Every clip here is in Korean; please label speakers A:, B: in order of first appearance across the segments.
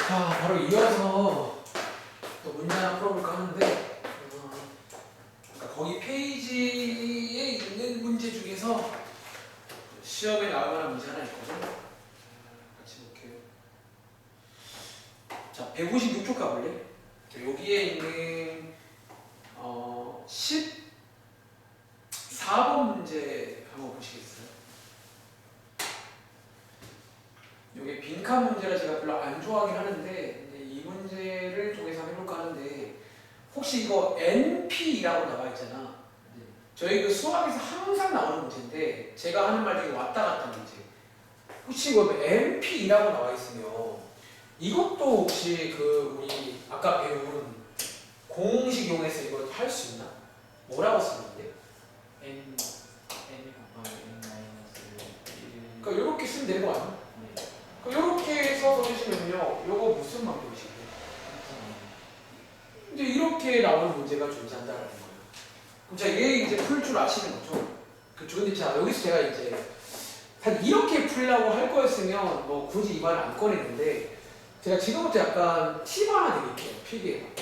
A: 자, 바로 이어서 또 문제 하나 풀어볼까 하는데, 그러니까 거기 페이지에 있는 문제 중에서 시험에 나올 만한 문제 하나 있거든. 같이 볼게요. 자, 156쪽 가볼래? 여기에 있는 14번 문제 한번 보시겠어요? 이게 빈칸 문제라 제가 별로 안 좋아하긴 하는데 이 문제를 통해서 해볼까 하는데, 혹시 이거 NP라고 나와 있잖아. 저희 그 수학에서 항상 나오는 문제인데 제가 하는 말 중에 왔다 갔다 문제. 혹시 이거 NP라고 나와 있으면 이것도 혹시 그 우리 아까 배운 공식 이용해서 이거 할 수 있나? 뭐라고 쓰는데?
B: n 곱하기 n 마이너스 1.
A: 그러니까 이렇게 쓰면 되는 거 아니야?
B: 네.
A: 이렇게 해서 써주시면요, 이거 무슨 방법이실까요? 이제 이렇게 나오는 문제가 존재한다는 거예요. 그럼 자, 얘 이제 풀 줄 아시는 거죠? 그쵸? 근데 자, 여기서 제가 이제 사실 이렇게 풀려고 할 거였으면 뭐 굳이 이 말을 안 꺼냈는데, 제가 지금부터 약간 팁 하나 드릴게요. 필기에.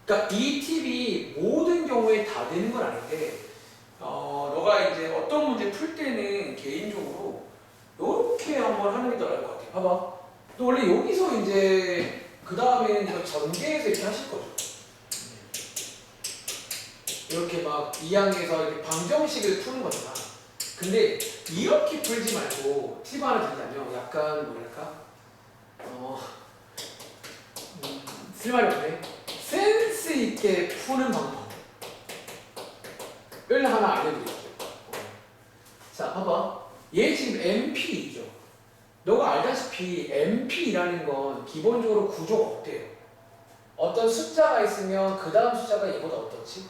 A: 그러니까 이 팁이 모든 경우에 다 되는 건 아닌데, 너가 이제 어떤 문제 풀 때는 개인적으로 이렇게 한번 하는 게 더 나을 것 같아. 봐봐. 또 원래 여기서 이제 그 다음에는 이거 전개해서 이렇게 하실 거죠. 이렇게 막 2항에서 이렇게 방정식을 푸는 거잖아. 근데 이렇게 풀지 말고 팁 하나 드리자면 약간 뭐랄까, 쓸말이 없네. 센스 있게 푸는 방법을 하나 알려드릴게요. 자, 봐봐. 얘 지금 MP이죠. 너가 알다시피 MP라는 건 기본적으로 구조가 어때요? 어떤 숫자가 있으면 그 다음 숫자가 얘보다 어떻지?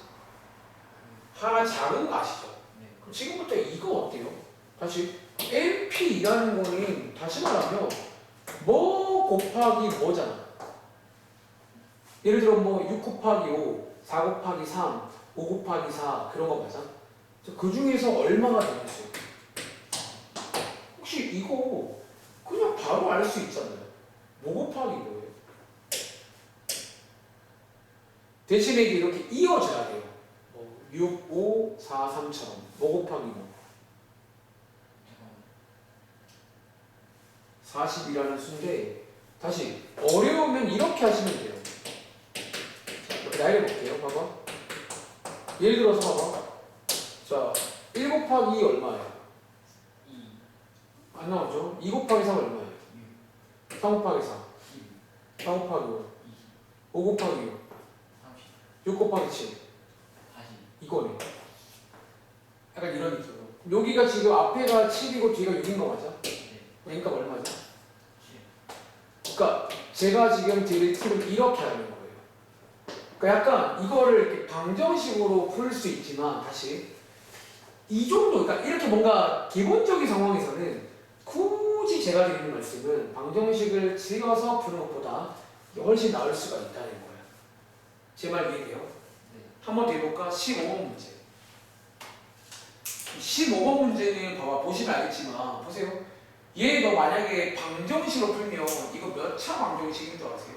A: 하나 작은 거 아시죠?
B: 네.
A: 그럼 지금부터 이거 어때요? 다시 MP라는 거는 다시 말하면 뭐 곱하기 뭐잖아. 예를 들어 뭐 6 곱하기 5, 4 곱하기 3, 5 곱하기 4 그런 거 맞아? 그 중에서 얼마가 되겠어요? 혹시 이거 그냥 바로 알 수 있잖아요. 뭐 곱하기 뭐예요? 대신에 이렇게 이어져야 돼요. 뭐 6, 5, 4, 3처럼 뭐 곱하기 뭐 40이라는 수인데, 다시 어려우면 이렇게 하시면 돼요. 자, 이렇게 나열해 볼게요. 봐봐. 예를 들어서 봐봐. 자, 1 곱하기 2 얼마예요?
B: 2.
A: 안 나오죠? 2 곱하기 3 얼마예요?
B: 6.
A: 3 곱하기 4,
B: 1.
A: 4 곱하기 5,
B: 2.
A: 5 곱하기 6,
B: 30.
A: 6 곱하기 7.
B: 40.
A: 이거네. 약간 이런 느낌으로. 여기가 지금 앞에가 7이고 뒤가 6인 거 맞아?
B: 네.
A: 그러니까 얼마죠?
B: 7.
A: 그러니까 제가 지금 드릴 팁은 이렇게 하는 거예요. 그러니까 약간 이거를 이렇게 방정식으로 풀 수 있지만, 다시 이 정도, 그러니까 이렇게 뭔가 기본적인 상황에서는 굳이 제가 드리는 말씀은 방정식을 지어서 푸는 것보다 훨씬 나을 수가 있다는 거예요. 제 말 이해돼요?
B: 네.
A: 한번 더 해볼까? 15번 문제. 15번 문제는 봐봐, 보시면 알겠지만, 보세요. 얘 너 만약에 방정식으로 풀면 이거 몇 차 방정식인 줄 아세요?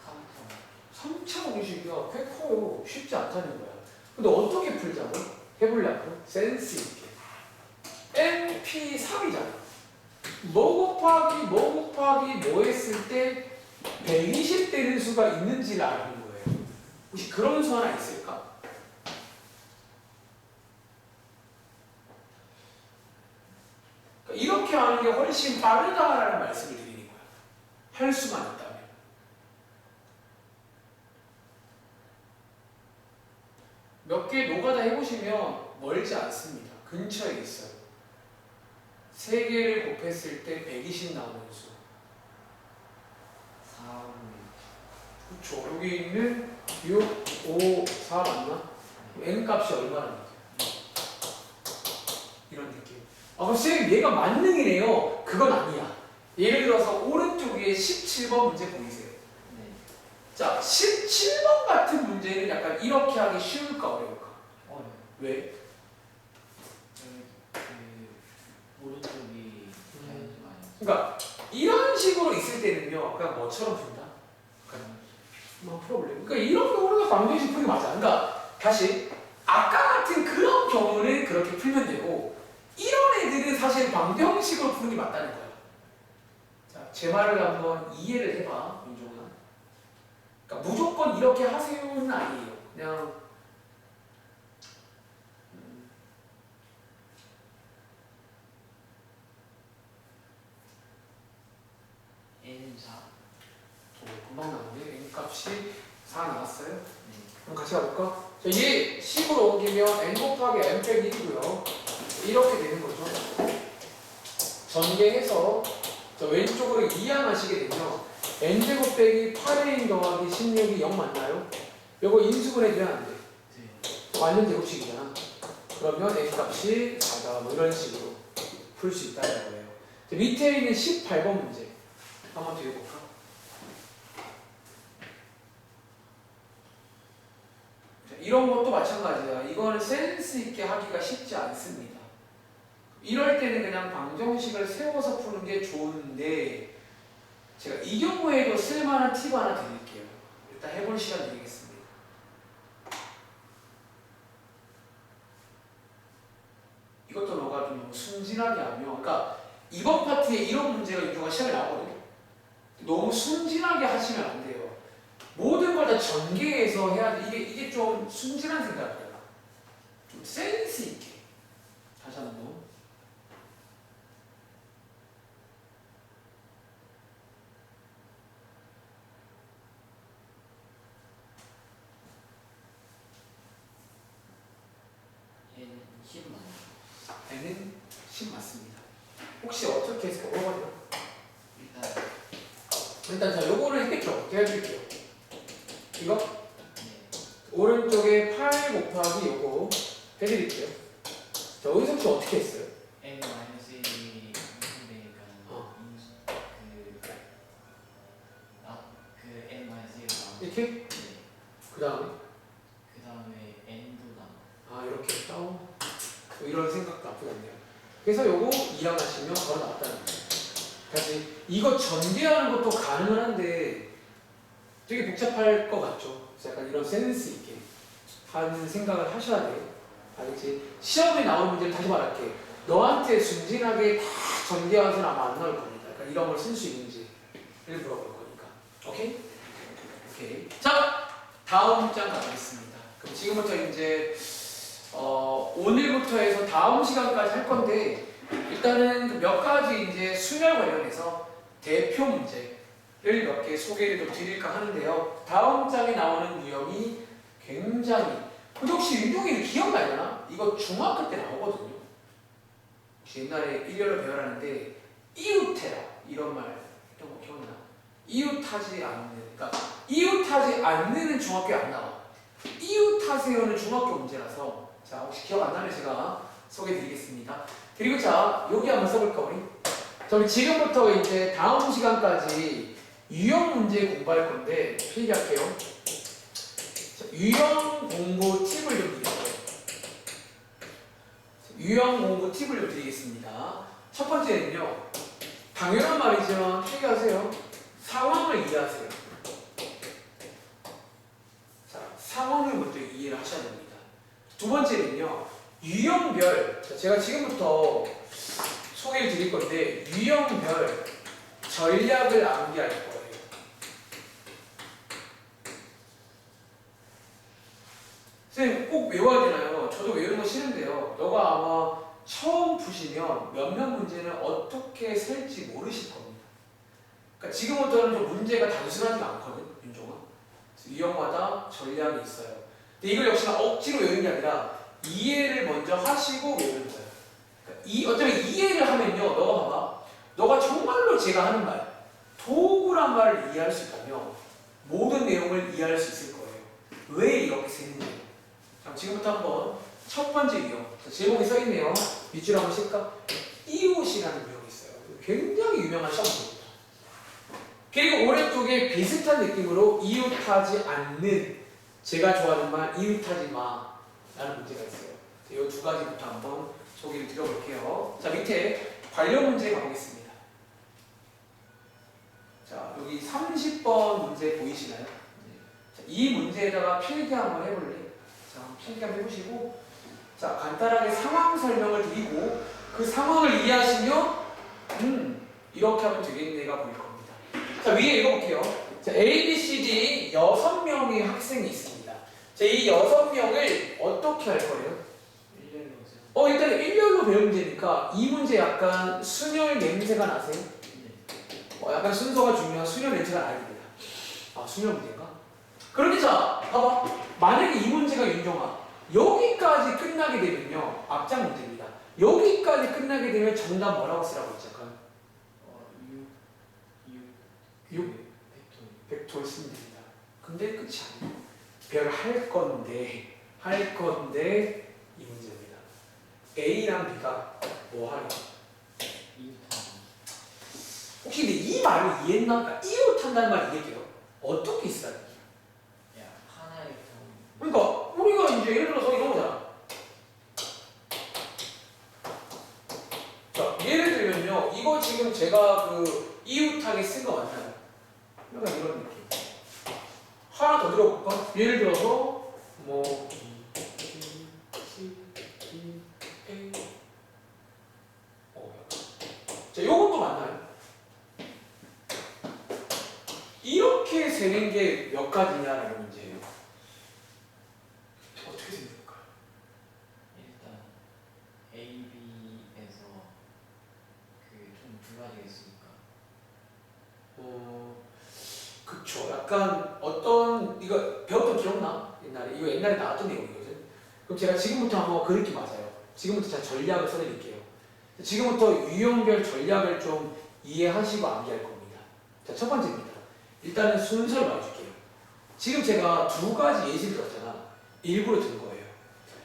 B: 3점.
A: 3차 방정식이야. 꽤 커요. 쉽지 않다는 거야. 근데 어떻게 풀자고? 해보려고? 센스 있게. NP3이잖아. 뭐 곱하기 뭐 했을 때 120 되는 수가 있는지를 아는 거예요. 혹시 그런 수 하나 있을까? 그러니까 이렇게 하는 게 훨씬 빠르다라는 말씀을 드리는 거야. 할 수만 있다면. 몇 개 노가다 해보시면 멀지 않습니다. 근처에 있어요. 3개를 곱했을 때 120 나오는 수.
B: 4.
A: 그렇죠. 여기 있는 6, 5, 4 맞나? n 값이 얼마나 나죠? 이런 느낌. 아, 그럼 선생님 얘가 만능이래요. 그건 아니야. 예를 들어서 오른쪽 위에 17번 문제 보이세요?
B: 네.
A: 자, 17번 같은 문제는 약간 이렇게 하기 쉬울까 어려울까?
B: 어려요.
A: 왜?
B: 그 오른쪽이 자연수 마이너스
A: 그러니까 이런 식으로 있을 때는요, 그냥 뭐처럼 푼다? 뭐 프로블em. 그러니까 이런 경우는 방정식 풀기 맞아. 그러니까 다시 아까 같은 그런 경우는 그렇게 풀면 되고 이런 애들은 사실 방정식으로 푸는 게 맞다는 거야. 자, 제 말을 한번 이해를 해봐, 윤종아. 그러니까 무조건 이렇게 하세요는 아니에요. 그냥
B: N4.
A: 금방 나오는데 n 값이 4 나왔어요.
B: 네.
A: 그럼 같이 가볼까? 자, 얘 10으로 옮기면 n 곱하기 n 빼기 1이고요. 이렇게 되는 거죠. 전개해서 자, 왼쪽으로 이항하시게 되면 n제곱 빼기 8a 더하기 16이 0 맞나요? 요거 인수분해돼야 안 돼.
B: 네.
A: 완전 제곱식이잖아. 그러면 n 값이 4다. 뭐 이런 식으로 풀 수 있다는 거예요. 자, 밑에 있는 18번 문제 한번 더 읽어볼까? 자, 이런 것도 마찬가지야. 이거는 센스 있게 하기가 쉽지 않습니다. 이럴 때는 그냥 방정식을 세워서 푸는 게 좋은데 제가 이 경우에도 쓸만한 팁 하나 드릴게요. 일단 해볼 시간 드리겠습니다. 이것도 너가 좀 너무 순진하게 하면, 그러니까 이번 파트에 이런 문제가 윤종아 시험에 나오거든요. 너무 순진하게 하시면 안 돼요. 모든 걸 다 전개해서 해야 돼. 이게 좀 순진한 생각이야. 좀 센스 있게. 다시 한번.
B: N10 맞나요?
A: n은 10 맞습니다. 혹시 어떻게 해서 어려워요?
B: 일단
A: 일단 자, 요거를 해볼게요. 제가 해드릴게요. 이거
B: 네.
A: 오른쪽에 8 곱하기 요거 해드릴게요. 자, 어디서 혹시 어떻게 했어요?
B: N-1이 근데 그 N-1을 나누.
A: 이렇게?
B: 네.
A: 그 다음에
B: 그 다음에 N도 나누.
A: 이렇게 다운. 뭐 이런 생각 나쁘지 않네요. 그래서 요거 이해하시면 바로 나왔다는 거예요. 다시 이거 전개하는 것도 가능은 한데 되게 복잡할 것 같죠? 그래서 약간 이런 센스 있게 하는 생각을 하셔야 돼요. 알겠지? 시험에 나오는 문제를 다시 말할게. 너한테 순진하게 다 전개해서는 아마 안 나올 겁니다. 그러니까 이런 걸 쓸 수 있는지를 물어볼 거니까. 오케이? 오케이. 자, 다음 장 가보겠습니다. 그럼 지금부터 이제 오늘부터 해서 다음 시간까지 할 건데 일단은 몇 가지 이제 수열 관련해서 대표 문제를 몇 개 소개를 좀 드릴까 하는데요. 다음 장에 나오는 유형이 굉장히 근데 혹시 윤종이는 기억나려나? 이거 중학교 때 나오거든요. 혹시 옛날에 일렬로 배워라는데 이웃해라 이런 말 했던 거 기억나? 이웃하지 않는 그러니까 이웃하지 않는은 중학교에 안 나와. 이웃하세요는 중학교 문제라서 자 혹시 기억 안 나면 제가 소개해드리겠습니다. 그리고 자 여기 한번 써볼까 우리? 자 우리 지금부터 이제 다음 시간까지 유형 문제 공부할 건데 필기할게요. 자, 유형 공부 팁을 좀 드릴게요. 유형 공부 팁을 좀 드리겠습니다. 첫 번째는요. 당연한 말이지만 필기하세요. 상황을 이해하세요. 자, 상황을 먼저 이해를 하셔야 됩니다. 두 번째는요. 유형별, 제가 지금부터 소개를 드릴 건데 유형별 전략을 암기할 거예요. 선생님 꼭 외워야 되나요? 저도 외우는 거 싫은데요. 너가 아마 처음 푸시면 몇몇 문제는 어떻게 셀지 모르실 겁니다. 그러니까 지금부터는 좀 문제가 단순하지 않거든, 윤종아. 유형마다 전략이 있어요. 근데 이걸 역시나 억지로 외우는 게 아니라 이해를 먼저 하시고 외우는 거예요. 그러니까 어쩌면 이해를 하면요, 너가 봐봐. 너가 정말로 제가 하는 말, 도구란 말을 이해할 수 있다면 모든 내용을 이해할 수 있을 거예요. 왜 이렇게 쓰는지. 자, 지금부터 한번 첫 번째 유형. 제목이 써있네요. 밑줄 한번 칠까? 이웃이라는 유형이 있어요. 굉장히 유명한 시험입니다. 그리고 오른쪽에 비슷한 느낌으로 이웃하지 않는 제가 좋아하는 말 이웃하지 마 라는 문제가 있어요. 이 두 가지부터 한번 소개를 드려볼게요. 자 밑에 관련 문제 가보겠습니다. 30번 문제 보이시나요? 자, 이 문제에다가 필기 한번 해볼래? 자, 필기 한번 해보시고, 자, 간단하게 상황 설명을 드리고, 그 상황을 이해하시면, 이렇게 하면 되겠네가 보일 겁니다. 자, 위에 읽어볼게요. 자, A, B, C, D 6명의 학생이 있습니다. 자, 이 6명을 어떻게 할 거예요?
B: 일렬로 오세요.
A: 일단 일렬로 배우면 되니까 이 문제 약간 순혈 냄새가 나세요? 약간 순서가 중요한 순혈 냄새가 나야 됩니다. 아, 순혈 문제인가? 그런데 자, 봐봐. 만약에 이 문제가 윤종아 여기까지 끝나게 되면요. 앞장 문제입니다. 여기까지 끝나게 되면 정답 뭐라고 쓰라고 했죠? 6 벡토를 쓰면 됩니다. 근데 끝이 아니에요. 별 할 건데 이 문제입니다. A랑 B가 뭐 하냐? 혹시 근데 이 말을 이해했나? 그러니까 이웃한다는 말 이해해요? 어떻게 쓰라는 거야?
B: 야, 하나의 경.
A: 그러니까 우리가 이제 예를 들어서 이런 거잖아. 자, 예를 들면요. 이거 지금 제가 그 이웃하게 쓴 거 맞나요? 약간 이런 느낌. 하나 더 들어볼까? 예를 들어서 뭐 자, 요것도 맞나요? 이렇게 세는 게 몇 가지냐라는 문제예요. 어떻게 세면 될까요?
B: 일단 A, B에서 그 좀 두 가지가 있으니까.
A: 그쵸. 약간 어떤 이거 배웠던 기억나? 옛날에 이거 옛날에 나왔던 내용이거든. 그럼 제가 지금부터 한번 그렇게 맞아요. 지금부터 제가 전략을 써드릴게요. 지금부터 유형별 전략을 좀 이해하시고 암기할 겁니다. 자, 첫 번째입니다. 일단은 순서를 말해줄게요. 지금 제가 두 가지 예시를 들었잖아. 일부러 든 거예요.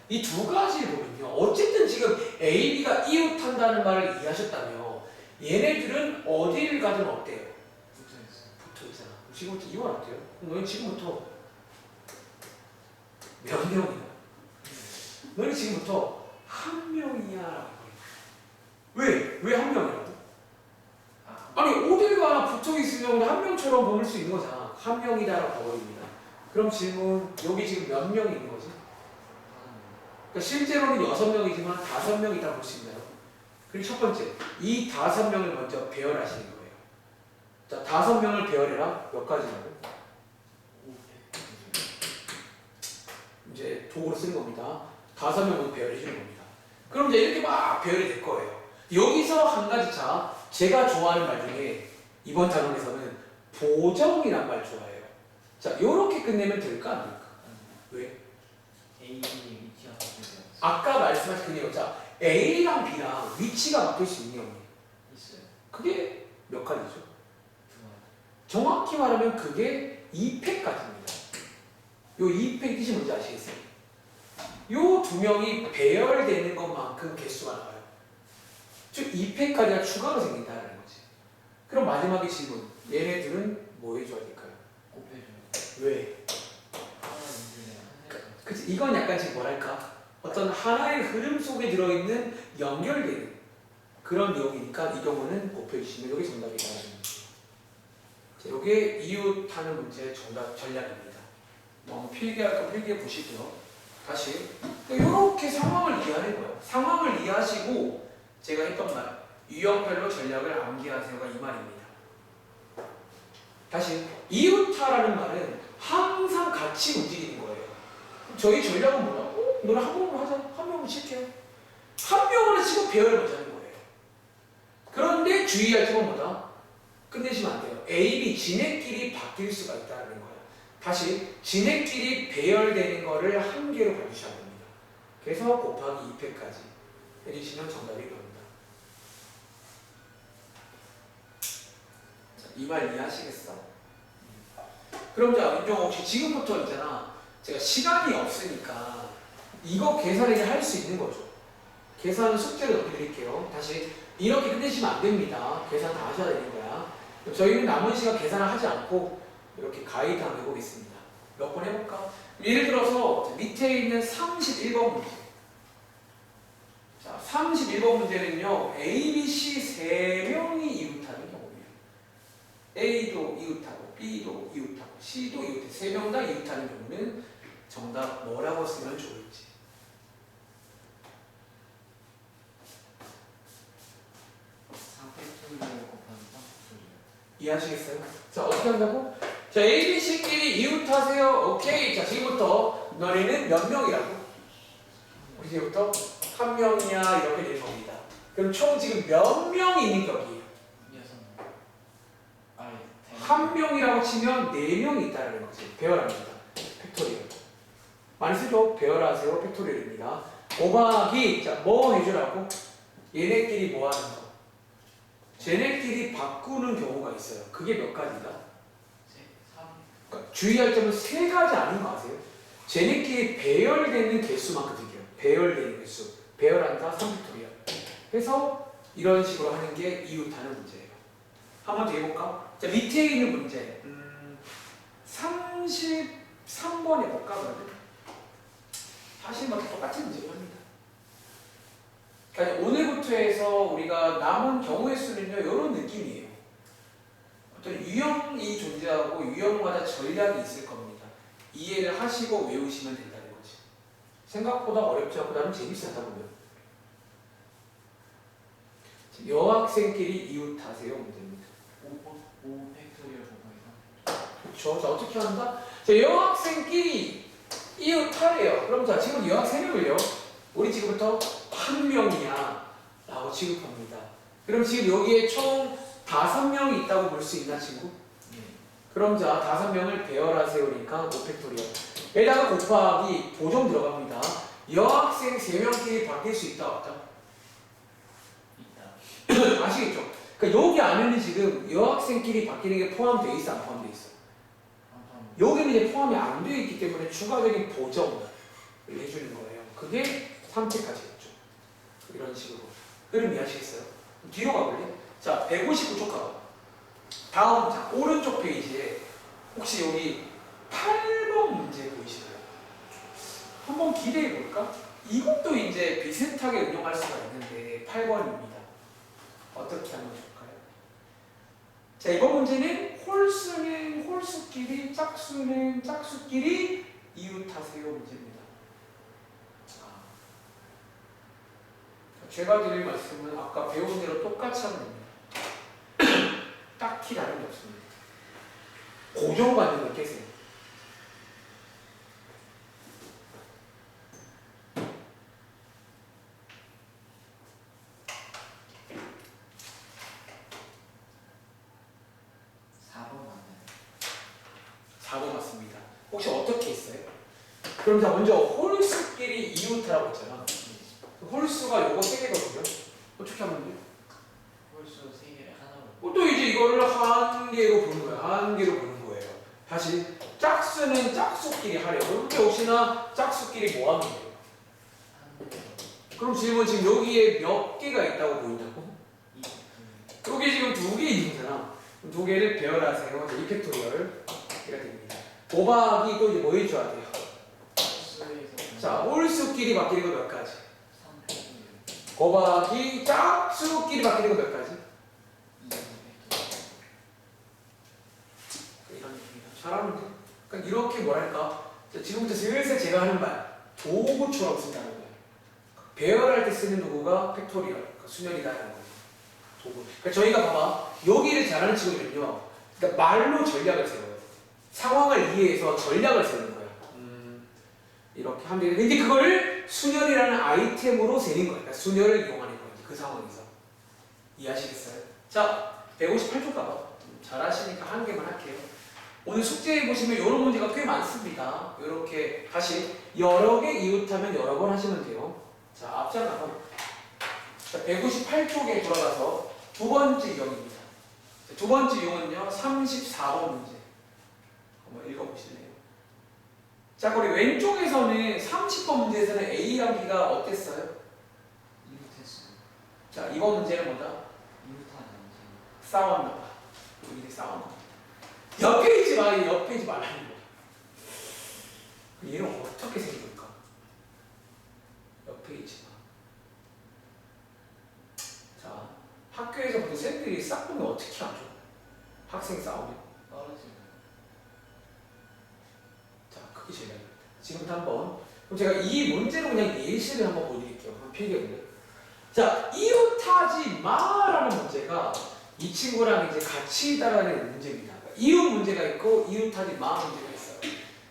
A: 이 두 가지를 보면요. 어쨌든 지금 A, B가 이웃한다는 말을 이해하셨다며 얘네들은 어디를 가든 어때요? 붙어 있잖아. 지금부터 이완 어때요? 그럼 너희 지금부터 몇 명이야? 너희 지금부터 한 명이야. 왜? 왜 한 명이라고? 아니 어딜 가나 붙어 있으면 한 명처럼 보일 수 있는 거잖아. 한 명이다라고 봐버립니다. 그럼 질문 여기 지금 몇 명이 있는 거지? 그러니까 실제로는 6명이지만 5명이다 볼 수 있나요? 그리고 첫 번째, 이 5명을 먼저 배열하시는 거예요. 자, 5명을 배열해라. 몇 가지라고? 이제 도구로 쓰는 겁니다. 5명을 배열해 주는 겁니다. 그럼 이제 이렇게 막 배열이 될 거예요. 여기서 한 가지 자, 제가 좋아하는 말 중에 이번 단원에서는 보정이란 말 좋아해요. 자, 요렇게 끝내면 될까 안 될까? 왜?
B: A, B의 위치가 바뀌어요.
A: 아까 말씀하신 그 내용. 자, A랑 B랑 위치가 바뀔 수 있는 내용이
B: 있어요.
A: 그게 몇 가지죠?
B: 두 가지.
A: 정확히 말하면 그게 2팩까지입니다. 요 2팩 뜻이 뭔지 아시겠어요? 요 두 명이 배열되는 것만큼 개수가 나와요. 즉 2팩까지가 추가로 생긴다는 거지. 그럼 마지막에 질문. 얘네들은 뭐 해줘야 될까요?
B: 곱해줘요.
A: 왜?
B: 하나 문제는 하나의
A: 그치? 이건 약간 지금 뭐랄까? 어떤 하나의 흐름 속에 들어있는 연결되는 그런 내용이니까 이 경우는 곱해주시면 이게 정답이다. 자, 이게 이웃하는 문제의 정답 전략입니다. 뭐 필기할 거 필기해 보시고요. 다시 이렇게 상황을 이해하는 거예요. 상황을 이해하시고 제가 했던 말 유형별로 전략을 암기하세요가 이 말입니다. 다시 이웃하라는 말은 항상 같이 움직이는 거예요. 저희 전략은 뭐야? 너는 한 명으로 하자. 한 명으로 칠게요. 한 명으로 치고 배열을 못하는 거예요. 그런데 주의할 점은 뭐다? 끝내시면 안 돼요. A, B 진액끼리 바뀔 수가 있다는 거예요. 다시 진액끼리 배열되는 거를 한 개로 봐주셔야 됩니다. 그래서 곱하기 2팩까지 해주시면 정답이 됩니다. 이 말 이해하시겠어? 그럼 자, 윤정아 혹시 지금부터 있잖아. 제가 시간이 없으니까 이거 계산을 할 수 있는 거죠. 계산은 숙제로 넣어드릴게요. 다시 이렇게 끝내시면 안 됩니다. 계산 다 하셔야 되는 거야. 저희는 남은 시간 계산을 하지 않고 이렇게 가이드 한번 해보겠습니다. 몇 번 해볼까? 예를 들어서 밑에 있는 31번 문제. 자, 31번 문제는요. A, B, C 3명이 이웃하는 경우입니다. A도 이웃하고 B도 이웃하고 C도 이웃해. 세 명 다 이웃하는 경우는 정답 뭐라고 쓰면 좋을지.
B: 상팩토리얼 곱하기 쌍팩토리얼.
A: 이해하시겠어요? 자, 어떻게 한다고? 자, A, B, C끼리 이웃하세요. 오케이. 자, 지금부터 너네는 몇 명이라고? 우리 지금부터 한 명이냐 이렇게 되는 겁니다. 그럼 총 지금 몇 명이 있는 격이에요?
B: 6명. 아니,
A: 한 명이라고 치면 네 명이 있다는 거지. 배열합니다. 팩토리얼. 많이 쓰죠? 배열하세요. 팩토리얼입니다. 곱하기, 자, 뭐 해주라고? 얘네끼리 뭐 하는 거? 쟤네끼리 바꾸는 경우가 있어요. 그게 몇 가지다?
B: 3.
A: 그러니까 주의할 점은 세 가지 아닌 거 아세요? 쟤네끼리 배열되는 개수만큼 드게요. 배열되는 개수. 배열한다 3팩토리얼. 해서 이런 식으로 하는 게 이웃하는 문제예요. 한번 더 해볼까? 자, 밑에 있는 문제. 33번 해볼까, 그러면? 사실 뭐 똑같은 문제긴 합니다. 그러니까 오늘부터 해서 우리가 남은 경우의 수는요, 이런 느낌이에요. 어떤 유형이 존재하고 유형마다 전략이 있을 겁니다. 이해를 하시고 외우시면 된다는 거지. 생각보다 어렵지 않고 나는 재밌어 하다 보면. 여학생끼리 이웃하세요 문제입니다.
B: 5 팩토리얼 곱하기 3.
A: 그렇죠. 자, 어떻게 한다? 자, 여학생끼리 이웃하래요. 그럼 자, 지금 여학생 명을요. 우리 지금부터 한 명이야 라고 취급합니다. 그럼 지금 여기에 총 5명이 있다고 볼 수 있나 친구?
B: 네.
A: 그럼 자 5명을 배열하세요니까 5팩토리얼 에다가 곱하기 보정 들어갑니다. 여학생 3명끼리 바뀔 수 있다 없다?
B: 있다.
A: 아시겠죠? 그러니까 여기 안에는 지금 여학생끼리 바뀌는 게 포함되어 있어 안 포함되어 있어? 여기는 이제 포함이 안 되어 있기 때문에 추가적인 보정을 해주는 거예요. 그게 선택하시겠죠. 이런 식으로. 흐름 이해하시겠어요? 뒤로 가볼래? 자, 159쪽 가봐. 다음, 자, 오른쪽 페이지에 혹시 여기 8번 문제 보이시나요? 한번 기대해 볼까? 이것도 이제 비슷하게 응용할 수가 있는데 8번입니다. 어떻게 하면 좋을까요? 자, 이번 문제는 홀수는 홀수끼리, 짝수는 짝수끼리 이웃하세요 문제입니다. 제가 드릴 말씀은 아까 배운 대로 똑같이 하면 됩니다. 딱히 다른 게 없습니다. 고정받는 걸 깨세요. 맞습니다. 혹시 어떻게 했어요? 그럼 자 먼저 홀수끼리 이웃하라고 했잖아. 홀수가 요거 3개거든요. 어떻게 하면 돼요?
B: 홀수 3개를 하나로.
A: 또 이제 이거를 한 개로 보는 거야. 한 개로 보는 거예요. 다시 짝수는 짝수끼리 하려고. 근데 혹시나 짝수끼리 뭐 하면 돼요? 그럼 질문 지금 여기에 몇 개가 있다고 보인다고? 여기 지금 2개 있는 거잖아. 그럼 2개를 배열하세요. 2팩토리얼 이가 됩니다. 곱하기 또 이제 뭐 해줘야 돼요? 자, 홀수끼리 바뀌는 거 몇 가지? 곱하기 짝수끼리 바뀌는 거 몇 가지? 이런 얘기입니다. 잘하면 돼. 그러니까 이렇게 뭐랄까? 자, 지금부터 슬슬 제가 하는 말 도구처럼 쓴다는 거예요. 배열할 때 쓰는 도구가 팩토리얼, 그러니까 수열이다라는 거예요. 도구. 그러니까 저희가 봐봐. 여기를 잘하는 친구들은요. 그러니까 말로 전략을 세워요. 상황을 이해해서 전략을 세우는 거예요. 이렇게 하면 되는데 근데 그거를 수열이라는 아이템으로 세는 거예요. 그러니까 수열을 이용하는 거예요. 그 상황에서. 이해하시겠어요? 자, 158쪽 가봐. 잘하시니까 한 개만 할게요. 오늘 숙제에 보시면 이런 문제가 꽤 많습니다. 이렇게 다시 여러 개 이웃하면 여러 번 하시면 돼요. 자, 앞장 가봐. 자, 158쪽에 돌아가서 두 번째 유형입니다. 두 번째 유형은요, 34번 문제. 한번 읽어보실래요? 자, 우리 왼쪽에서는 30번 문제에서는 A랑 B가 어땠어요?
B: 이웃했어요.
A: 자, 이번 문제는 뭐다?
B: 이웃하는 문제.
A: 싸웠나봐. 우리 싸웠나? 옆에 있지 마, 옆에 있지 말라는 거야. 얘는 어떻게 생길까? 옆에 있지 마. 자, 학교에서 보통 쌤들이 싹 보면 어떻게 하죠? 학생 싸우면?
B: 떨어지고.
A: 그게 제일 중요합니다. 지금부터 한번 그럼 제가 이 문제로 그냥 예시를 한번 보여드릴게요. 한번 필기해볼래요? 자, 이웃하지 마라는 문제가 이 친구랑 이제 같이 있다라는 문제입니다. 이웃 문제가 있고 이웃하지 마 문제가 있어요.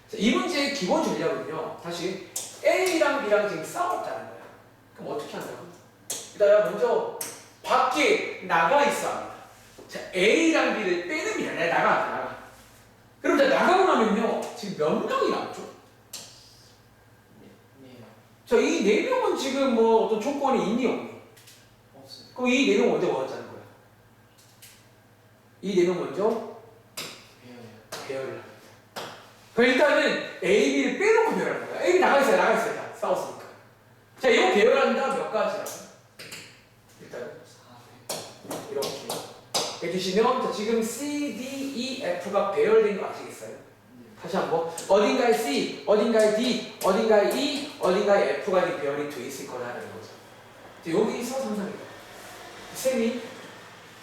A: 자, 이 문제의 기본 전략은요. 다시 A랑 B랑 지금 싸웠다는 거야. 그럼 어떻게 한다고? 일단 먼저 밖에 나가 있어 합니다. 자, A랑 B를 빼는 게 아니라 나가. 그럼 자, 나가고 나면요. 지금 몇 명이 남죠?
B: 네.
A: 자, 이 네 명은 지금 뭐 어떤 조건이 있니 없니?
B: 없어요.
A: 그럼 이 네 명 먼저 뭐 하자는 거야? 이 네 명 먼저
B: 배워요.
A: 배열을 합니다. 그럼 일단은 A, B를 빼놓고 배열하는 거야. A, B 나가 있어요. 다 싸웠으니까. 자, 이거 배열한다 몇 가지라고? 일단
B: 400.
A: 이렇게 해주시면 자, 지금 C, D, E, F가 배열된 거 아시겠어요?
B: 네.
A: 다시 한번 어딘가에 C, 어딘가에 D, 어딘가에 E, 어딘가에 F가 배열이 돼 있을 거라는 거죠. 자, 여기서 상상해요. 쌤이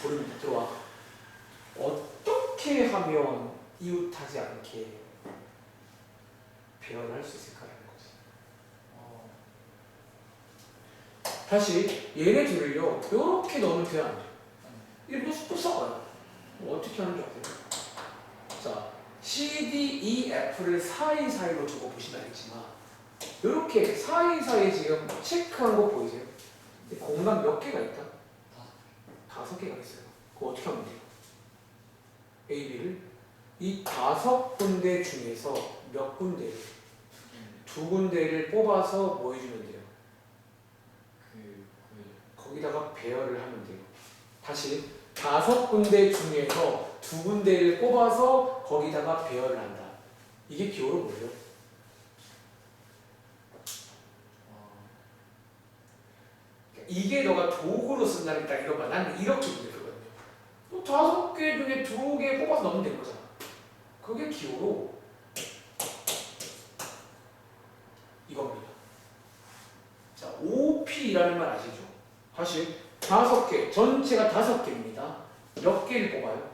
A: 부릅니다. 들어와. 어떻게 하면 이웃하지 않게 배열할 수 있을까라는 거지. 다시 얘네 둘을요. 이렇게 넣으면 돼요, 안 돼요? 이렇게 또 써봐요. 어떻게 하는 줄 아세요? 자, C, D, E, F를 사이사이로 두고 보시면 알겠지만 이렇게 사이사이에 지금 체크한 거 보이세요? 공간 몇 개가 있다? 5개가 있어요. 그거 어떻게 하면 돼요? A, B를 이 5군데 중에서 몇 군데? 2군데를 뽑아서 뭐 해주면 돼요? 거기다가 배열을 하면 돼요. 다시 5군데 중에서 2군데를 뽑아서 거기다가 배열을 한다. 이게 기호로 뭐예요? 이게 너가 도구로 쓴다는 딱 이거 봐. 나는 이렇게 분류했거든요. 5개 중에 2개 뽑아서 넣으면 된 거잖아. 그게 기호로 이겁니다. 자, OP라는 말 아시죠? 다시 5개, 전체가 5개입니다. 몇 개를 뽑아요?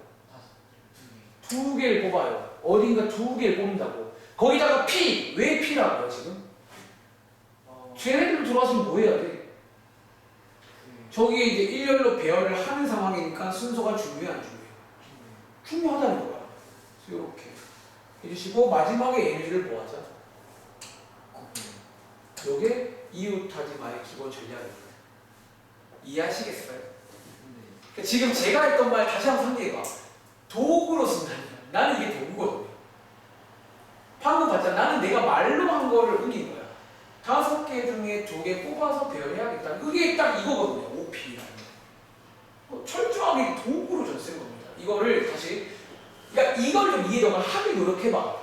A: 2개를 뽑아요. 어딘가 2개를 뽑는다고. 거기다가 P, 왜 P라고요 지금? 쟤네들 들어왔으면 뭐 해야 돼? 저기에 이제 일렬로 배열을 하는 상황이니까 순서가 중요해 안 중요해? 중요하다는 거야. 그래서 이렇게 해주시고 마지막에 얘네들을 뭐 하자? 요게 이웃하지 마의 기본 전략입니다. 이해하시겠어요? 그러니까 지금 제가 했던 말 다시 한번 상기해봐. 도구로 쓴다는 거야. 나는 이게 도구거든요. 방금 봤잖아. 나는 내가 말로 한 거를 옮긴 거야. 5개 중에 2개 뽑아서 배열해야겠다. 그게 딱 이거거든요. OP라는 거. 철저하게 도구로 전 쓴 겁니다. 이거를 다시 그러니까 이걸 좀 이해력을 하기 노력해봐.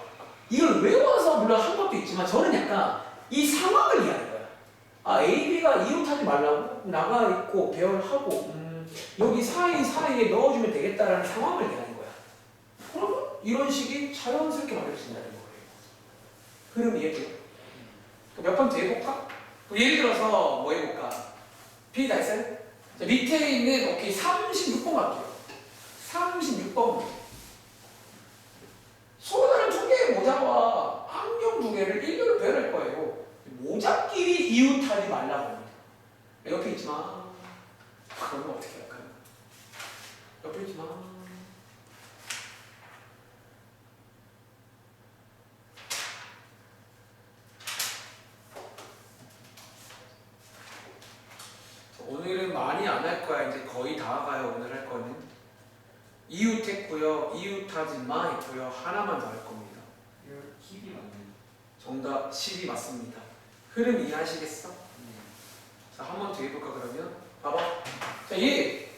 A: 이걸 외워서 물론 한 것도 있지만 저는 약간 이 상황을 이해하는 거야. 아, A, B가 이웃하지 말라고 나가 있고 배열하고 여기 사이사이에 넣어주면 되겠다라는 상황을 이해하는 거야. 그러면 이런 식이 자연스럽게 만들어진다는 거예요. 흐름 이해돼요? 몇 번 더 해볼까? 예를 들어서 뭐 해볼까? B 다 했어요? 자, 밑에 있는 오케이 36번 갈게요. 36번 소다를 2개의 모자와 안경 2개를 일렬로 배열할 거예요. 모자끼리 이웃하지 말라고 합니다. 옆에 있지마. 그러면 어떻게 할까요? 옆에 있지마. 오늘은 많이 안 할 거야. 이제 거의 다 가요. 오늘 할 거는 이웃했고요. 이웃하지 마 했고요. 하나만 더 할 겁니다.
B: 이거 힙이 맞네요.
A: 정답 10이 맞습니다. 흐름 이해하시겠어?
B: 네.
A: 자, 한 번 더 해볼까 그러면? 봐봐. 자, 얘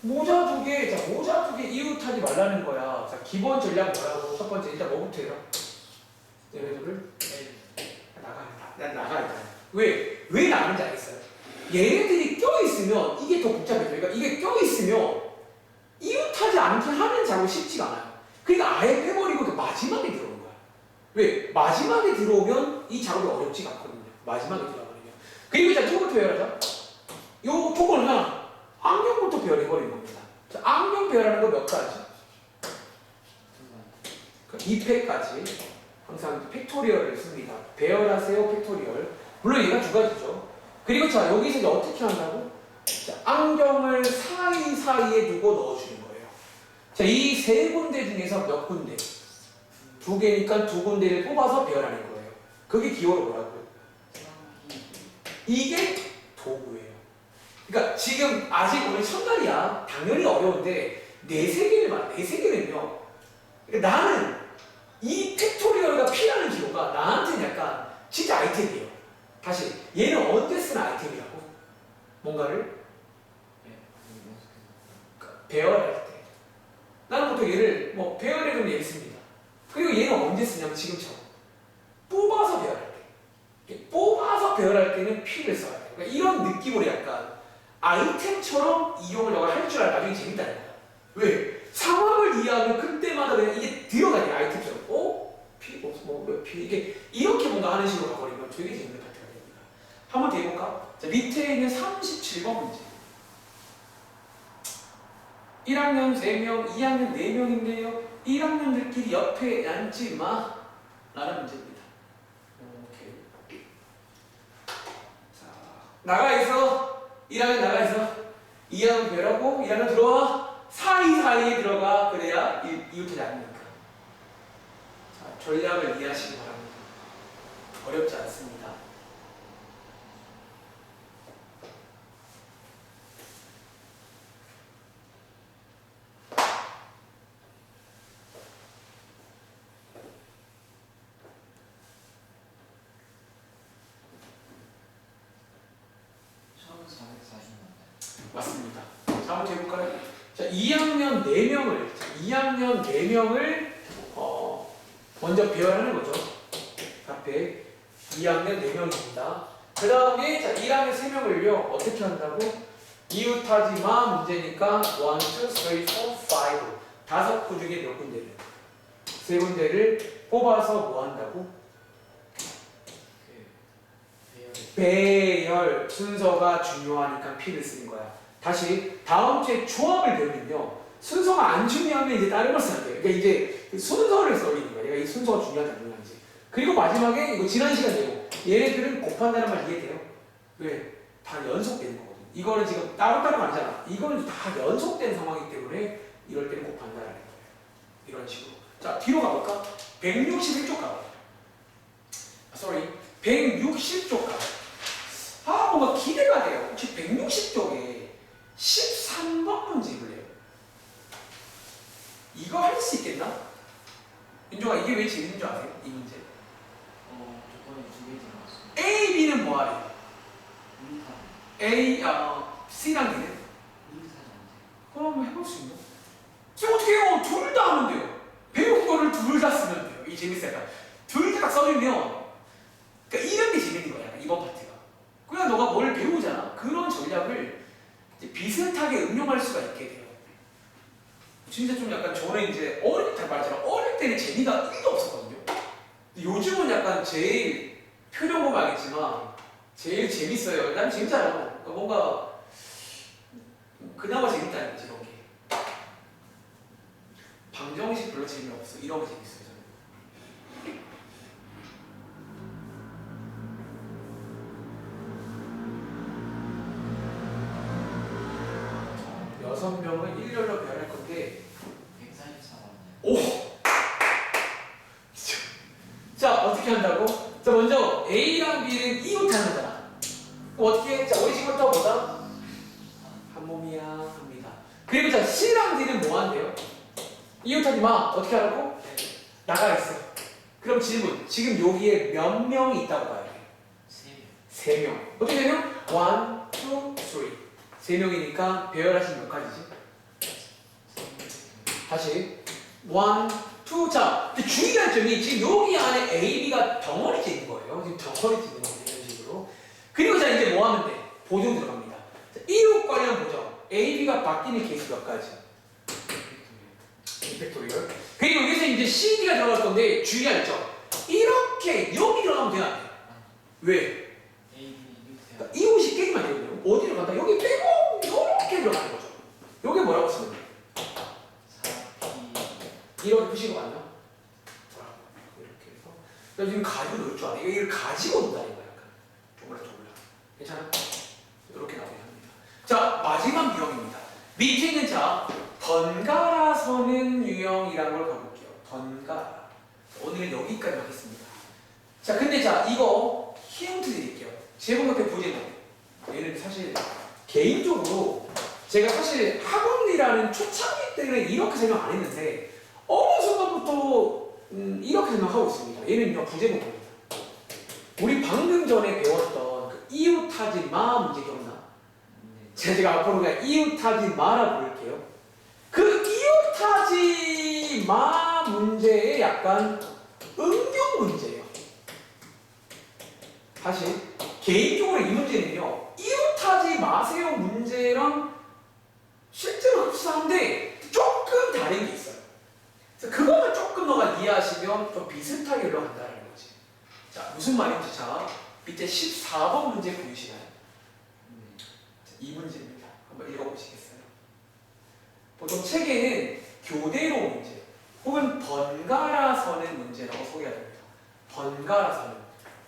A: 모자 2개. 자, 모자 2개 이웃하지 말라는 거야. 자, 기본 전략 뭐라고? 첫 번째 일단 뭐부터 해라? 얘네들을 난 나가야 돼. 왜 나가는지 알겠어요? 얘네들이 껴있으면 이게 더 복잡해져. 그러니까 이게 껴있으면 이웃하지 않게 하는 작업이 쉽지가 않아요. 그러니까 아예 빼버리고 마지막에 들어오는 거야. 왜? 마지막에 들어오면 이 작업이 어렵지가 않거든요. 마지막에 들어가거든요. 그리고 일단 누구부터 배열하자? 요 조건을 하나 안경부터 배열해버리는 겁니다. 자, 안경 배열하는 거 몇 가지? 2패까지 항상 팩토리얼을 씁니다. 배열하세요 팩토리얼. 물론 얘가 두 가지죠. 그리고 자 여기서 이제 어떻게 한다고? 자, 안경을 사이사이에 두고 넣어주는 거예요. 자, 이 세 군데 중에서 몇 군데? 두 개니까 두 군데를 뽑아서 배열하는 거예요. 그게 기호로 뭐라고요? 이게 도구예요. 그러니까 지금 아직 오늘 첫날이야. 당연히 어려운데 네 세 개를 말, 네세 개는요. 그러니까 나는 이 팩토리얼과 P라는 기호가 나한테는 약간 진짜 아이템이에요. 다시 얘는 언제 쓰는 아이템이라고? 뭔가를 배열할 때. 나는 보통 얘를 뭐 배열해 두면 얘를 씁니다. 그리고 얘는 언제 쓰냐면 지금처럼 뽑아서 배열할 때. 뽑아서 배열할 때는 P를 써야 돼요. 그러니까 이런 느낌으로 약간 아이템처럼 이용을 너가 할 줄 알면 나중에 재밌다는 거야. 왜? 상황을 이해하면 그때마다 그냥 이게 들어가냐 아이템처럼. P? 뭐 P? 이게 이렇게 뭔가 하는 식으로 가버리면 되게 재밌는 파트가 됩니다. 한번 더 해볼까? 자, 밑에 있는 37번 문제. 1학년 3명, 2학년 4명인데요. 1학년들끼리 옆에 앉지 마. 라는 문제입니다. 오케이. 자, 나가 있어. 1학년 나가 있어. 2학년 배라고 1학년 들어와. 사이사이에 들어가. 그래야 이웃이 아닙니까? 자, 전략을 이해하시기 바랍니다. 어렵지 않습니다. 맞습니다. 자, 한번 해볼까요? 자, 2학년 4명을 먼저 배열하는 거죠. 앞에 2학년 4명입니다. 그 다음에 자, 1학년 3명을요 어떻게 한다고? 이웃하지 마 문제니까 1, 2, 3, 4, 5 다섯 구 중에 몇 군데를? 세 군데를 뽑아서 뭐 한다고? 배열 순서가 중요하니까 P를 쓰는 거야. 다시 다음 주에 조합을 배우면요 순서가 안 중요하면 이제 다른 걸 써야 돼요. 그러니까 이제 순서를 써있는 거야. 얘가 이 순서가 중요하지 안 중요한지. 그리고 마지막에 이거 지난 시간 내용 얘네들은 곱한다는 말 이해돼요? 왜? 다 연속되는 거거든. 이거는 지금 따로따로 아니잖아. 이거는 다 연속된 상황이기 때문에 이럴 때는 곱한다라는 거예요. 이런 식으로. 자 뒤로 가볼까? 161쪽 가봐. 160쪽 가봐. 뭔가 기대가 돼요. 혹시 160쪽에 13번 문제 볼래요? 이거 할 수 있겠나? 윤종아 이게 왜 재밌는 줄 아세요? 이 문제.
B: 조건이 두개 들어갔어요.
A: A, B는 뭐 하래? A, C랑 D는? 그럼 해볼 수 있나? 지금 어떻게 해요? 둘 다 하면 돼요. 배운 거를 둘 다 쓰면 돼요. 이 재밌어요. 둘 다 딱 써주면 그러니까 이런 게 재밌는 거야. 이번 파트가. 그냥 너가 뭘 배우잖아. 그런 전략을 이제 비슷하게 응용할 수가 있게 돼요. 진짜 좀 약간 저는 이제 어릴 때 말처럼 어릴 때는 재미가 1도 없었거든요. 근데 요즘은 약간 제일 표정 보면 알겠지만 제일 재밌어요. 난 재밌잖아. 그러니까 뭔가 그나마 재밌다는 거지 이런 게. 방정식 별로 재미없어. 이런 게 재밌어요. 저는. 6명을 일렬로 배열할 건데
B: 144번이요.
A: 오! 자 어떻게 한다고? 자 먼저 A랑 B는 이웃하는 거잖아. 어떻게 해? 자 우리 지금부터 뭐다? 한 몸이야 합니다. 그리고 자 C랑 D는 뭐 한대요? 이웃하지 마. 어떻게 하라고? 나가 있어. 그럼 질문. 지금 여기에 몇 명이 있다고 봐야 돼?
B: 3명.
A: 3명. 어떻게 되면? 1, 2, 3. 3명이니까 배열하시면 몇 가지지? 다시 1, 2. 자, 주의할 점이 지금 여기 안에 A, B가 덩어리째 있는 거예요. 지금 덩어리째 있는 거예요. 이런 식으로. 그리고 자 이제 뭐 하면 돼? 보정 들어갑니다. 자, 이웃 관련 보정. A, B가 바뀌는 케이스 몇 가지? 팩토리얼. 그리고 여기서 이제 C, D가 들어갈 건데 주의할 점. 이렇게 여기 들어가면 돼야 돼. 왜? 그러니까 이웃이 깨지면 안 되거든요. 어디로 간다? 여기 빼고 이렇게 들어가는 거죠. 여기 뭐라고 쓰면 돼?
B: 4P
A: 이렇게 표시가 맞나? 이렇게 해서 나 지금 가지고 놀 줄 알아. 이걸 가지고 논다는 거야. 약간 쪼글쪼글라. 괜찮아? 이렇게 나오게 합니다. 자, 마지막 유형입니다. 밑에 있는 자 번갈아 서는 유형이라는 걸 가볼게요. 번갈아. 오늘은 여기까지 하겠습니다. 자, 근데 자 이거 힌트 드릴게요. 제목 옆에 부제목. 얘는 사실 개인적으로 제가 사실 학원이라는 초창기 때문에 이렇게 설명 안 했는데 어느 순간부터 이렇게 설명하고 있습니다. 얘는요 부제목입니다. 우리 방금 전에 배웠던 그 이웃하지 마 문제 기억나? 제가 앞으로 그냥 이웃하지 마라 부를게요. 그 이웃하지 마 문제의 약간 응용 문제예요. 사실 개인적으로 이 문제는요 이웃하지 마세요 문제랑 실제로 흡사한데 조금 다른 게 있어요. 그래서 그거는 조금 너가 이해하시면 좀 비슷하게 흘러간다는 거지. 자, 무슨 말인지 자 밑에 14번 문제 보이시나요? 이 문제입니다. 한번 읽어보시겠어요? 보통 책에는 교대로 문제 혹은 번갈아 서는 문제라고 소개가 됩니다. 번갈아 서는.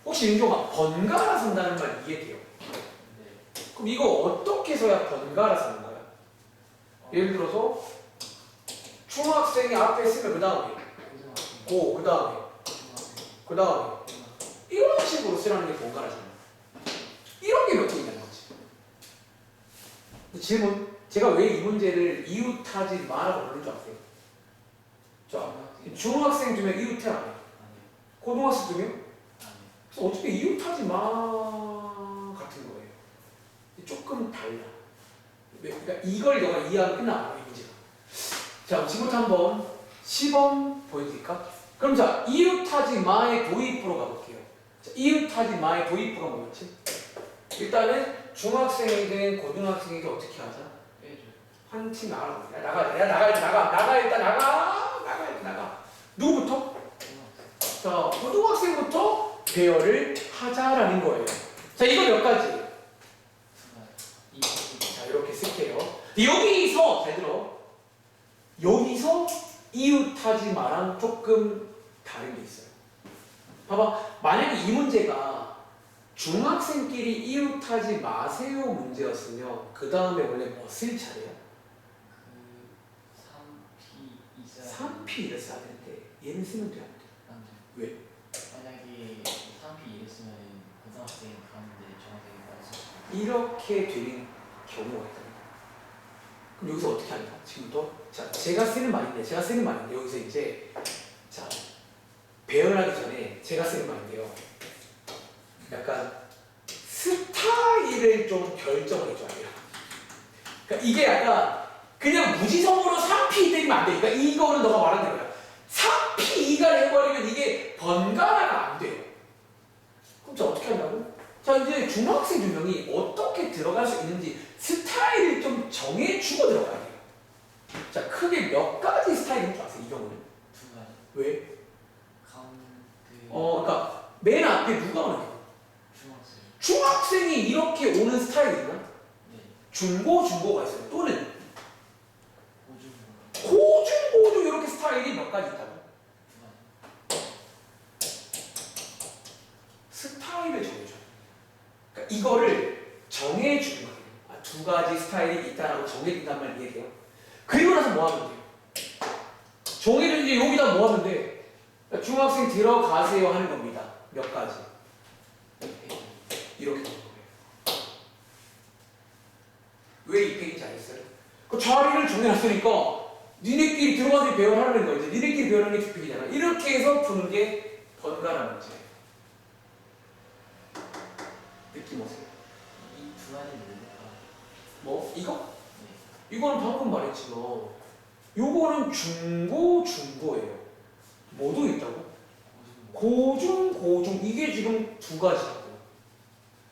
A: 혹시 윤종아 번갈아 선다는 말 이해돼요?
B: 네.
A: 그럼 이거 어떻게 해서야 번갈아 서는 거야? 예를 들어서 중학생이 앞에 있으면 그 다음에 그 다음에 이런 식으로 쓰라는 게 번갈아잖아. 이런 게 몇 개 있는 거지. 질문, 제가 왜 이 문제를 이웃하지 마라고 부르는 줄 아세요? 자, 중학생 2명 이웃해 안 해? 고등학생 2명? 그래서 어떻게 이웃하지 마 같은 거예요. 조금 달라. 그러니까 이걸 너가 이해하면 끝나 이 문제가. 자, 지금부터 한번 시범 보여드릴까? 그럼 자, 이웃하지 마의 도입부로 가볼게요. 자, 이웃하지 마의 도입부가 뭐였지? 일단은 중학생이든 고등학생이든 어떻게 하자? 한 팀 나가라고. 야, 나가. 일단 나가. 누구부터? 자, 고등학생부터 배열을 하자라는 거예요. 자, 이거 몇 가지? 자, 이렇게 쓸게요. 여기서, 잘 들어. 여기서 이웃하지 마랑 조금 다른 게 있어요. 봐봐. 만약에 이 문제가 중학생끼리 이웃하지 마세요 문제였으면 그 다음에 원래 뭐 쓸 차례야? 3P 이랬어야 되는데 얘는 쓰면 돼, 안 돼?
B: 안 돼.
A: 왜?
B: 만약에 3P 이랬으면 고등학생 가운데 중학생이 빠졌어.
A: 이렇게 되는 경우가 있다. 그럼 여기서 어떻게 한다? 지금부터 자 제가 쓰는 말인데 여기서 이제 자 배열하기 전에 제가 쓰는 말인데요. 약간 스타일을 좀 결정을 해줘야 돼요. 그러니까 이게 약간 그냥 무지성으로 3P 때리면 안 돼. 그러니까 이거는 너가 말한 대로야. 3P 2가 해버리면 이게 번갈아가 안 돼요. 그럼 자 어떻게 한다고? 자 이제 중학생 2명이 어떻게 들어갈 수 있는지 스타일을 좀 정해주고 들어가야 돼요. 자 크게 몇 가지 스타일인 줄 아세요? 이 경우는?
B: 2가지.
A: 왜?
B: 가운데.
A: 그러니까 맨 앞에 누가 오는 거야?
B: 중학생.
A: 중학생이 이렇게 오는 스타일이 있나?
B: 네.
A: 중고가 있어요. 또는
B: 고중.
A: 고중 이렇게 스타일이 몇 가지 있다고?
B: 2가지.
A: 스타일을 정해줘. 그러니까 이거를 정해주는 거예요. 2가지 스타일이 있다라고 정해준단 말 이해돼요? 그리고 나서 뭐 하면 돼요? 정해준 이제 여기다 뭐 하면 돼? 중학생 들어가세요 하는 겁니다. 몇 가지? 이렇게 되는 거예요. 왜 이 페이지 알겠어요? 그 자리를 정해놨으니까 니네끼리 들어가서 배열하라는 거지. 니네끼리 배열하는 게 주픽이잖아. 이렇게 해서 푸는 게 번갈아 문제예요. 느낌 오세요?
B: 이 2가지 뭡니까?
A: 뭐? 이거?
B: 네.
A: 이거는 방금 말했지만 요거는 중고예요. 뭐도 있다고? 고중 이게 지금 2가지라고.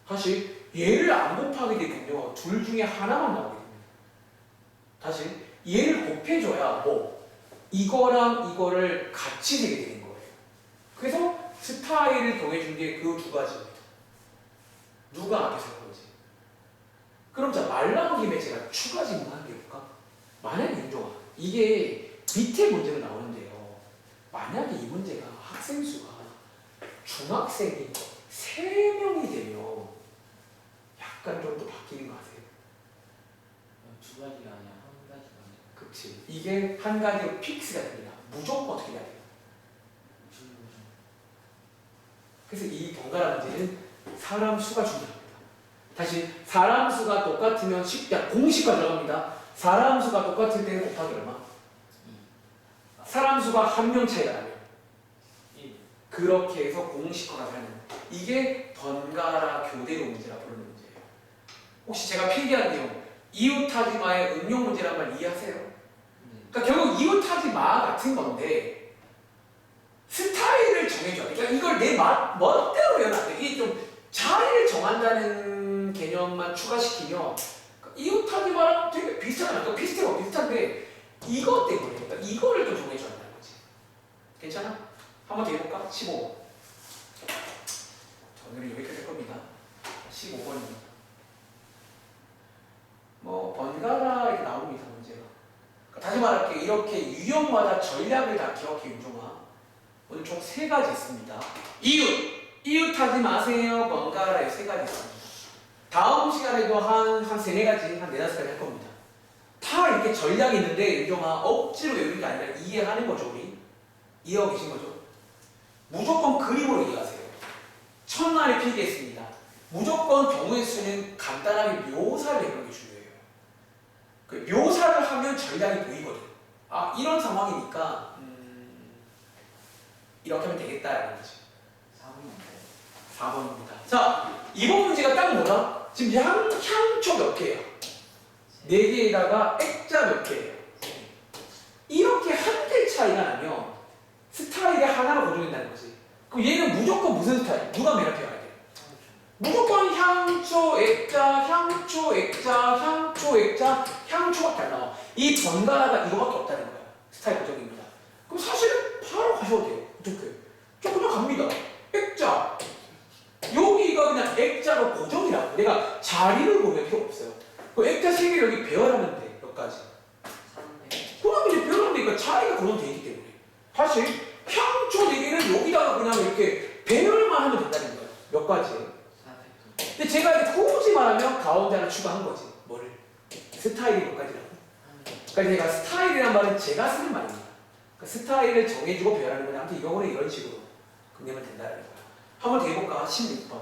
A: 사실 얘를 안 곱하게 되면요 둘 중에 하나만 나오게 됩니다. 다시 얘를 곱해줘야 뭐 이거랑 이거를 같이 되게 되는 거예요. 그래서 스타일을 정해준 게 그 2가지입니다. 누가 앞에 설 건지. 그럼 자 말 나온 김에 제가 추가 질문 한 개 해볼까? 만약에 윤종아 이게 밑에 문제로 나오는데요. 만약에 이 문제가 학생 수가 중학생이 3명이 되면 약간 좀 더 바뀌는 거 아세요?
B: 두 가지가 아니라 한 가지가 아니라.
A: 그치. 이게 한 가지로 픽스가 됩니다. 무조건 어떻게 해야 돼요? 그래서 이 번갈아 문제는 사람 수가 중요합니다. 다시 사람 수가 똑같으면 공식과 들어갑니다. 사람 수가 똑같을 때는 곱하기 얼마? 사람 수가 한 명 차이가 나면 그렇게 해서 공식화가 되는 이게 번갈아 교대로 문제라 부르는 문제예요. 혹시 제가 필기한 내용 이웃하지마의 응용 문제란 말 이해하세요? 그러니까 결국 이웃하지마 같은 건데 스타일을 정해줘야 돼. 그러니까 이걸 내 멋대로 외우면 안 돼. 이게 좀 자리를 정한다는 개념만 추가시키면 이웃하지마랑 되게 비슷하잖아. 그러니까 비슷한데 이것 때문에 그러니까 이거를 좀 정해줘야 한다는 거지. 괜찮아? 한번 더 해볼까? 15번. 오늘은 여기까지 할 겁니다. 15번입니다. 뭐 번갈아 이렇게 나옵니다. 문제가. 그러니까 다시 말할게 이렇게 유형마다 전략을 다 기억해 윤종아. 오늘 총 3가지 있습니다. 이웃하지 마세요. 번갈아에 3가지 있습니다. 다음 시간에도 한 3-4가지, 한 4-5가지 할 겁니다. 다 이렇게 전략이 있는데 윤종아 억지로 외우는 게 아니라 이해하는 거죠. 우리 이해하고 계신 거죠? 무조건 그림으로 이해하세요. 첫날에 필기했습니다. 무조건 경우의 수는 간단하게 묘사를 해보는 게 중요해요. 그 묘사를 하면 전략이 보이거든. 아 이런 상황이니까 이렇게 하면 되겠다라는 거지. 4번입니다. 자 이번 문제가 딱 뭐다? 지금 향초 몇 개예요? 4개에다가 액자 몇 개예요? 이렇게 한 개 차이가 나면 스타일이 하나로 고정된다는 거지. 그럼 얘는 무조건 무슨 스타일? 누가 매력해야 돼? 무조건 향초, 액자, 향초, 액자, 향초, 액자, 향초밖에 안 나와. 이 번갈아가 이거밖에 없다는 거야. 스타일 고정입니다. 그럼 사실은 바로 가셔도 돼요. 어떻게? 저 그냥 갑니다. 액자. 여기가 그냥 액자로 고정이라고. 내가 자리를 보면 필요 없어요. 그 액자 3개 여기 배열하면 돼. 몇 가지. 그럼 이제 배열하면 되니까 자리가 고정되어 있기 때문에. 사실 향초 4개는 여기다가 그냥 이렇게 배열만 하면 된다는 거예요. 몇 가지예요? 근데 제가 이제 굳이 말하면 가운데 하나 추가한 거지. 뭐를? 스타일이 몇 가지라고? 그러니까 제가 스타일이란 말은 제가 쓰는 말입니다. 그러니까 스타일을 정해주고 배열하는 거냐. 아무튼 이거는 이런 식으로 끝내면 된다는 거야. 한번 더 해볼까? 16번.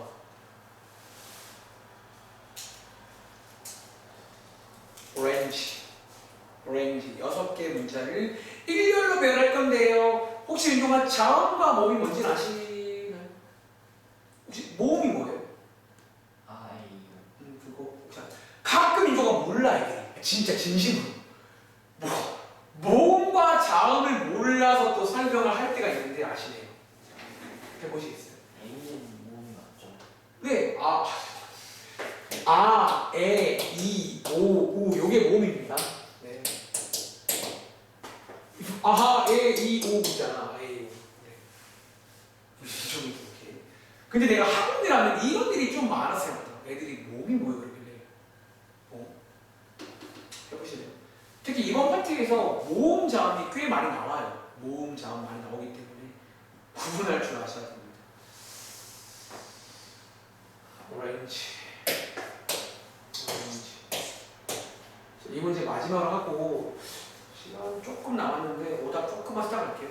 A: 오렌지 6개 문자를 일렬로 배열할 건데요. 혹시 윤종아 자음과 모음이 뭔지 아시나요? 혹시 모음이 뭐예요? 그거 자, 가끔 윤종아 몰라 이게 진짜 진심으로 모음과 자음을 몰라서 또 설명을 할 때가 있는데 아시네요. 해보시겠어요?
B: 모음이 맞죠?
A: 네, 에, 이, 오, 우 요게 모음입니다. 네. 아하, 에, 이, 오, 우잖아. 에, 이, 오. 네. 좀 이렇게. 근데 내가 학원이라면 이런 일이 좀 많아서 생각하더라고. 애들이 모음이 뭐예요, 그러길래. 해보실래요? 특히 이번 파트에서 모음 자음이 꽤 많이 나와요. 모음 자음 많이 나오기 때문에 구분할 줄 아셔야 됩니다. 오렌지. 이 문제 마지막으로 하고 시간 조금 남았는데 오답 조금만 시작할게요.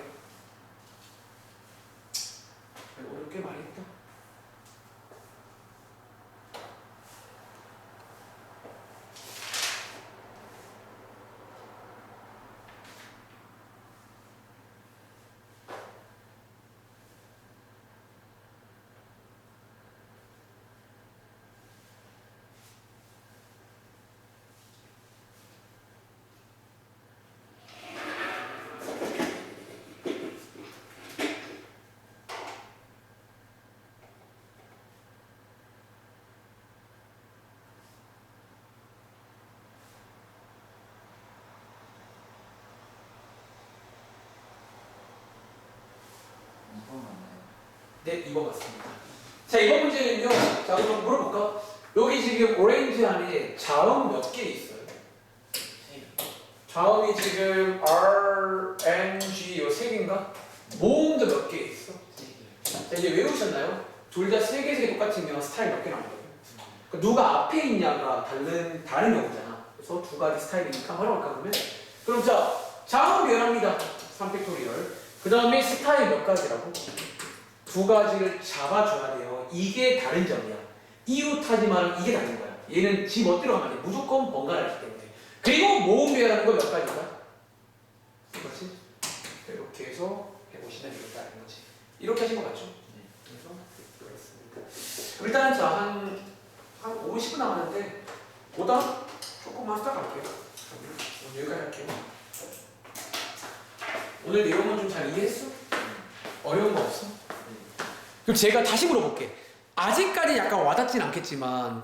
A: 오늘 꽤 많이 했다. 네, 2번 맞습니다. 자, 이번 문제는요. 자, 그럼 물어볼까? 여기 지금 오렌지 안에 자음 몇 개 있어요? 자음이 지금 R, N, G 요 3개인가? 모음도 몇 개 있어? 자, 이제 외우셨나요? 둘 다 세 개 색이 똑같으면 스타일 몇 개 나오거든요. 그러니까 누가 앞에 있냐가 다른 경우잖아. 그래서 두 가지 스타일이니까 활용할까 그러면 그럼 자 장은 변합니다. 3팩토리얼. 그 다음에 스타일 몇 가지라고? 두 가지를 잡아줘야 돼요. 이게 다른 점이야. 이웃하지만 이게 다른 거야. 얘는 지 멋대로 가면 돼. 무조건 번갈아 있기 때문에. 그리고 모음 배열하는 거 몇 가지가? 그렇지? 이렇게 해서 해보시면 되겠다는 거지. 이렇게 하신 거 맞죠? 그래서 그렇습니다. 일단은 한 50분 남았는데 보다 조금만 스타 갈게요. 오늘 여기까지 할게요. 오늘 내용은 좀 잘 이해했어? 어려운 거 없어? 그럼 제가 다시 물어볼게. 아직까지 약간 와닿진 않겠지만